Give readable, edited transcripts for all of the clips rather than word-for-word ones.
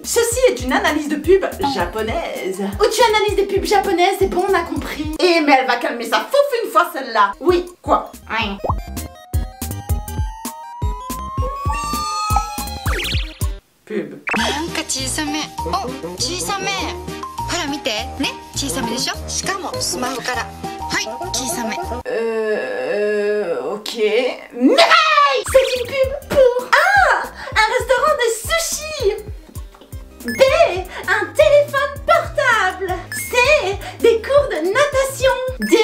Ceci est une analyse de pub japonaise. Oh, tu analyses des pubs japonaises, c'est bon, on a compris. Eh, mais elle va calmer sa fouf une fois celle-là. Oui, quoi? Oui. Pub. なんか小さめ。お、小さめ。ほら見て。ね、小さめでしょ。しかもスマホから。はい、小さめ。Ok. Mireille! C'est une pub pour un restaurant de sushi. B, un téléphone portable. C, des cours de natation. D,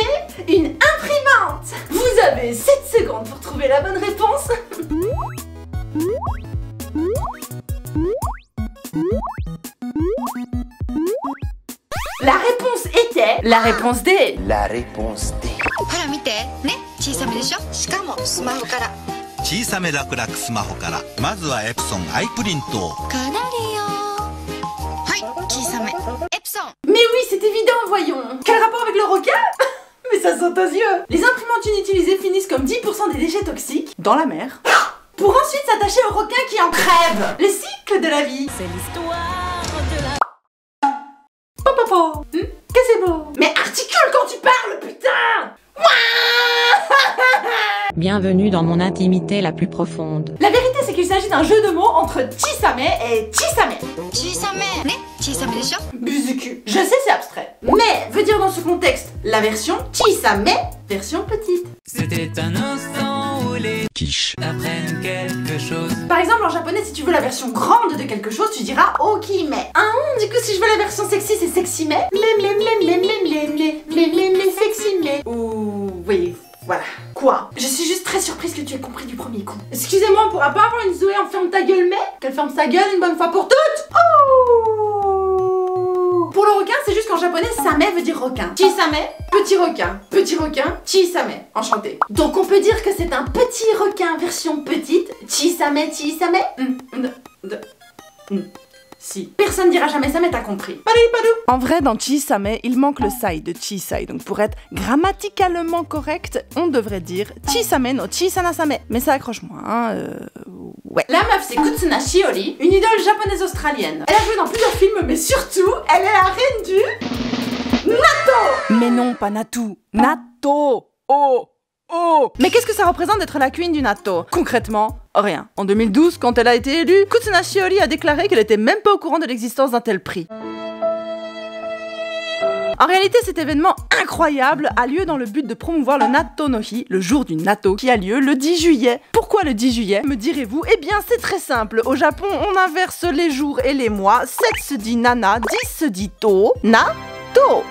une imprimante. Vous avez 7 secondes pour trouver la bonne réponse. La réponse était la réponse D. La réponse D. ほら見て。ね、小さめでしょ。しかもスマホから。小さめ楽々スマホからまずはエプソンアイプリントを。かなりよ。はい、小さめ。エプソン。 Mais oui, c'est évident, voyons. Quel rapport avec le requin? Mais ça saute aux yeux. Les imprimantes inutilisées finissent comme 10% des déchets toxiques dans la mer, pour ensuite s'attacher aux requins qui en crèvent. Le cycle de la vie. C'est l'histoire de la... Papa, que c'est beau. Mais articule quand tu parles, putain. Bienvenue dans mon intimité la plus profonde. La vérité, c'est qu'il s'agit d'un jeu de mots entre Chisame et Chisame. 小さめ。ね、小さめでしょ。 Buzuku. Je sais, c'est abstrait. Mais veut dire dans ce contexte la version Chisame, version petite. C'était un instant où les Quiche. apprennent quelque chose. Par exemple, en japonais, si tu veux la version grande de quelque chose, tu diras okime. Du coup, si je veux la version sexy, c'est sexime. Sexime. Ou oui, voilà. Quoi? Je suis juste très surprise que tu aies compris du premier coup. Excusez-moi, on pourra pas avoir une Zoé en ferme ta gueule, mais qu'elle ferme sa gueule une bonne fois pour toutes. Oh! Pour le requin, c'est juste qu'en japonais, same veut dire requin. Chisame, petit requin. Petit requin, chisame. Enchanté. Donc on peut dire que c'est un petit requin version petite. Chisame. Si. Personne dira jamais ça, mais t'as compris. En vrai, dans Chisame, il manque le sai de Chisai. Donc pour être grammaticalement correct, on devrait dire Chisame no Chisanasame. Mais ça accroche-moi, hein. Ouais. La meuf, c'est Kutsuna Shiori, une idole japonaise australienne. Elle a joué dans plusieurs films, mais surtout, elle est la reine du natto. Mais non, pas natto. Natto. Oh. Oh! Mais qu'est-ce que ça représente d'être la queen du natto? Concrètement, rien. En 2012, quand elle a été élue, Kutsuna Shiori a déclaré qu'elle était même pas au courant de l'existence d'un tel prix. En réalité, cet événement incroyable a lieu dans le but de promouvoir le Natto no Hi, le jour du natto, qui a lieu le 10 juillet. Pourquoi le 10 juillet, me direz-vous? Eh bien, c'est très simple. Au Japon, on inverse les jours et les mois. 7 se dit nana, 10 se dit to, na.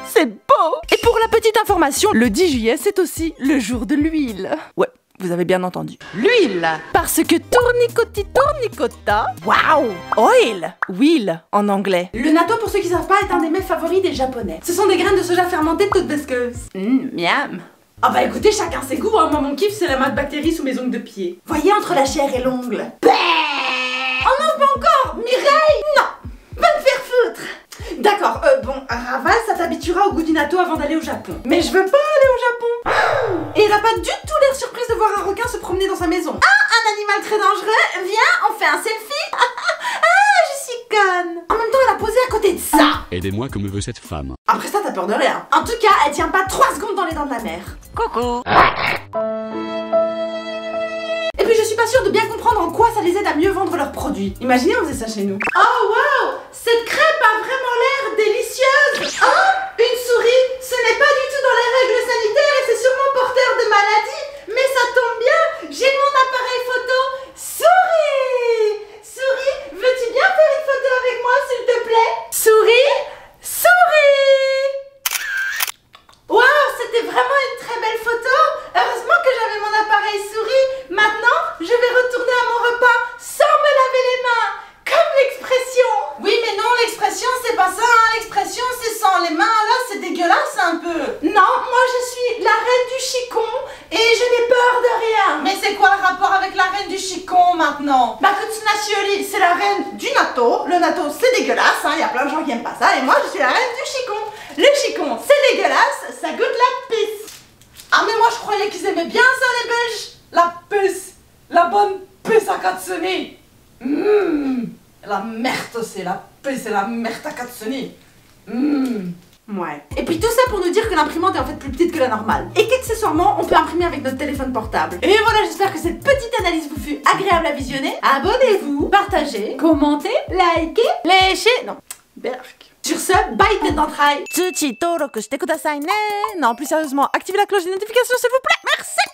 C'est beau! Et pour la petite information, le 10 juillet, c'est aussi le jour de l'huile. Ouais, vous avez bien entendu. L'huile! Parce que tournicoti tournicota, waouh! Oil! Wheel en anglais. Le natto, pour ceux qui savent pas, est un des mets favoris des japonais. Ce sont des graines de soja fermentées toutes visqueuses. Miam! Ah bah écoutez, chacun ses goûts, hein. Moi mon kiff c'est la mat bactérie sous mes ongles de pied. Voyez entre la chair et l'ongle. Oh non, pas encore! Mireille! Non! Va me faire foutre! D'accord, bon, Raval, ça t'habituera au goût du natto avant d'aller au Japon. Mais je veux pas aller au Japon. Et elle a pas du tout l'air surprise de voir un requin se promener dans sa maison. Ah, un animal très dangereux. Viens, on fait un selfie. Je suis conne. En même temps, elle a posé à côté de ça. Aidez-moi comme veut cette femme. Après ça, t'as peur de rien. En tout cas, elle tient pas 3 secondes dans les dents de la mer. Coucou. Et puis je suis pas sûre de bien comprendre en quoi ça les aide à mieux vendre leurs produits. Imaginez on faisait ça chez nous. Oh wow! Cette crêpe a vraiment l'air délicieuse! Oh! Une souris! Ce n'est pas du tout dans les règles sanitaires et c'est sûrement porteur de maladie, mais ça tombe bien, j'ai mon appareil photo! Souris! Souris, veux-tu bien faire une photo avec moi s'il te plaît? Souris! Souris! Waouh, c'était vraiment une très belle photo! Heureusement que j'avais mon appareil souris. Maintenant, je vais retourner à mon repas sans me laver les mains. Comme l'expression. Oui, mais non, l'expression, c'est pas ça. Hein. L'expression, c'est sans les mains. Là, c'est dégueulasse un peu. Non, moi, je suis la reine du chicon et je n'ai peur de rien. Mais c'est quoi le rapport avec la reine du chicon maintenant? Bah, Kutsuna Shiori, c'est la reine du natto. Le natto, c'est dégueulasse. Il y a plein de gens qui aiment pas ça. Et moi, je suis la reine du chicon. Le chicon, c'est dégueulasse. Ça goûte la pisse. Ah mais moi je croyais qu'ils aimaient bien ça les Belges. La puce. La bonne puce à Katsuni. La merde, c'est la paix, c'est la merde à Katsuni. Ouais. Et puis tout ça pour nous dire que l'imprimante est en fait plus petite que la normale. Et qu'accessoirement, on peut imprimer avec notre téléphone portable. Et voilà, j'espère que cette petite analyse vous fut agréable à visionner. Abonnez-vous, partagez, commentez, likez, léchez. Non, berk. Sur ce, bye tête d'entrailles. Tsuchi登録してくださいね. Non, plus sérieusement, activez la cloche des notifications s'il vous plaît. Merci.